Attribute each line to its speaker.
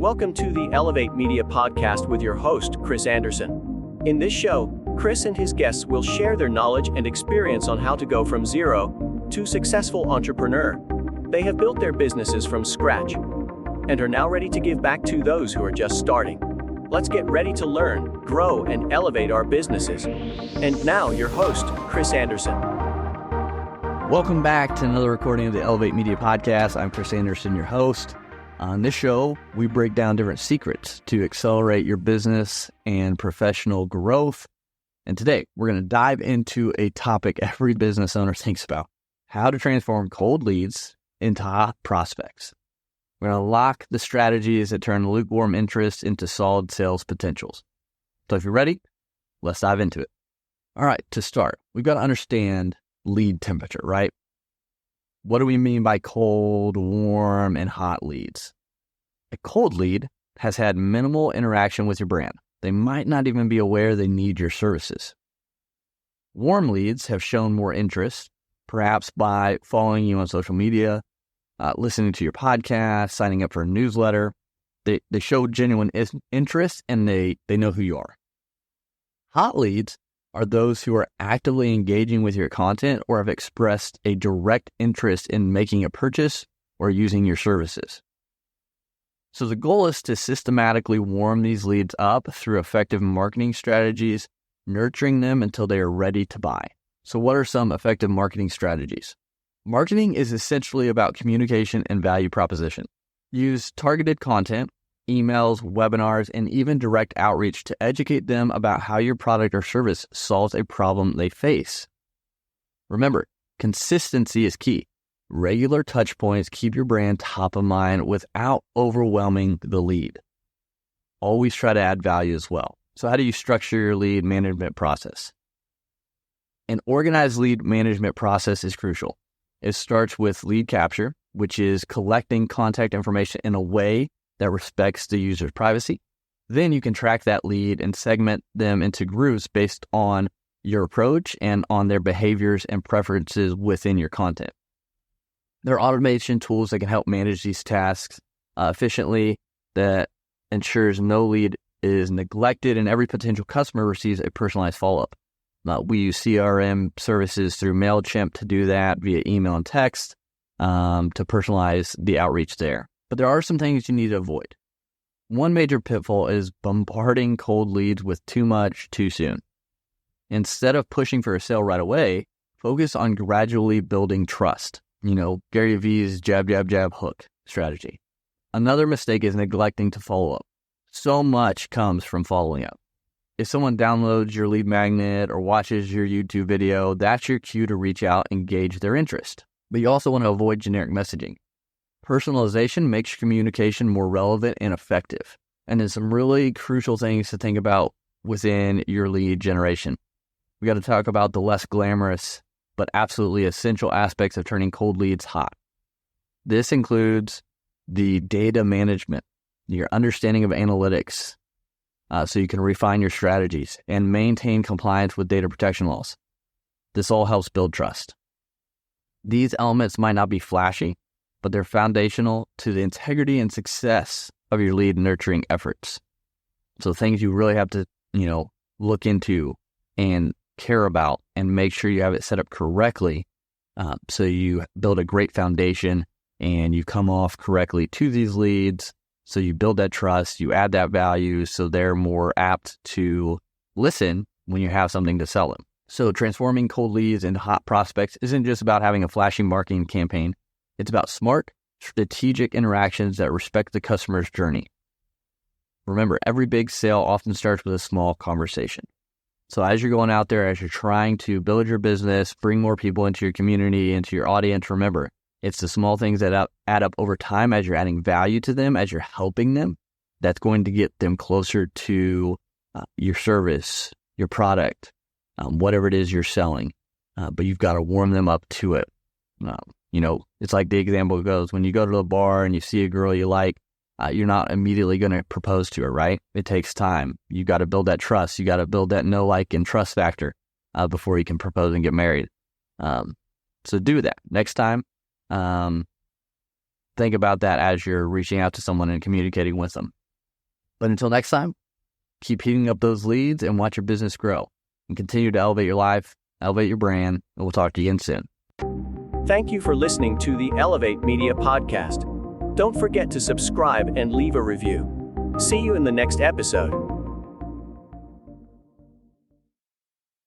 Speaker 1: Welcome to the Elevate Media Podcast with your host, Chris Anderson. In this show, Chris and his guests will share their knowledge and experience on how to go from zero to successful entrepreneur. They have built their businesses from scratch and are now ready to give back to those who are just starting. Let's get ready to learn, grow, and elevate our businesses. And now, your host, Chris Anderson.
Speaker 2: Welcome back to another recording of the Elevate Media Podcast. I'm Chris Anderson, your host. On this show, we break down different secrets to accelerate your business and professional growth. And today, we're going to dive into a topic every business owner thinks about: how to transform cold leads into hot prospects. We're going to lock the strategies that turn lukewarm interest into solid sales potentials. So if you're ready, let's dive into it. All right, to start, we've got to understand lead temperature, right? What do we mean by cold, warm, and hot leads? A cold lead has had minimal interaction with your brand. They might not even be aware they need your services. Warm leads have shown more interest, perhaps by following you on social media, listening to your podcast, signing up for a newsletter. They show genuine interest and they know who you are. Hot leads are those who are actively engaging with your content or have expressed a direct interest in making a purchase or using your services. So the goal is to systematically warm these leads up through effective marketing strategies, nurturing them until they are ready to buy. So what are some effective marketing strategies? Marketing is essentially about communication and value proposition. Use targeted content, emails, webinars, and even direct outreach to educate them about how your product or service solves a problem they face. Remember, consistency is key. Regular touch points keep your brand top of mind without overwhelming the lead. Always try to add value as well. So how do you structure your lead management process? An organized lead management process is crucial. It starts with lead capture, which is collecting contact information in a way that respects the user's privacy. Then you can track that lead and segment them into groups based on your approach and on their behaviors and preferences within your content. There are automation tools that can help manage these tasks efficiently that ensures no lead is neglected and every potential customer receives a personalized follow-up. We use CRM services through MailChimp to do that via email and text to personalize the outreach there. But there are some things you need to avoid. One major pitfall is bombarding cold leads with too much too soon. Instead of pushing for a sale right away, focus on gradually building trust. Gary V's jab, jab, jab, hook strategy. Another mistake is neglecting to follow up. So much comes from following up. If someone downloads your lead magnet or watches your YouTube video, that's your cue to reach out and gauge their interest. But you also want to avoid generic messaging. Personalization makes communication more relevant and effective. And there's some really crucial things to think about within your lead generation. We got to talk about the less glamorous, but absolutely essential aspects of turning cold leads hot. This includes the data management, your understanding of analytics, so you can refine your strategies and maintain compliance with data protection laws. This all helps build trust. These elements might not be flashy, but they're foundational to the integrity and success of your lead nurturing efforts. So things you really have to, look into and care about and make sure you have it set up correctly so you build a great foundation and you come off correctly to these leads. So you build that trust, you add that value so they're more apt to listen when you have something to sell them. So transforming cold leads into hot prospects isn't just about having a flashy marketing campaign. It's about smart, strategic interactions that respect the customer's journey. Remember, every big sale often starts with a small conversation. So as you're going out there, as you're trying to build your business, bring more people into your community, into your audience, remember, it's the small things that add up over time as you're adding value to them, as you're helping them, that's going to get them closer to your service, your product, whatever it is you're selling. But you've got to warm them up to it. It's like the example goes, when you go to the bar and you see a girl you like, you're not immediately going to propose to her, right? It takes time. You got to build that trust. You got to build that know, like, and trust factor before you can propose and get married. So do that. Next time, think about that as you're reaching out to someone and communicating with them. But until next time, keep heating up those leads and watch your business grow. And continue to elevate your life, elevate your brand, and we'll talk to you again soon.
Speaker 1: Thank you for listening to the Elevate Media Podcast. Don't forget to subscribe and leave a review. See you in the next episode.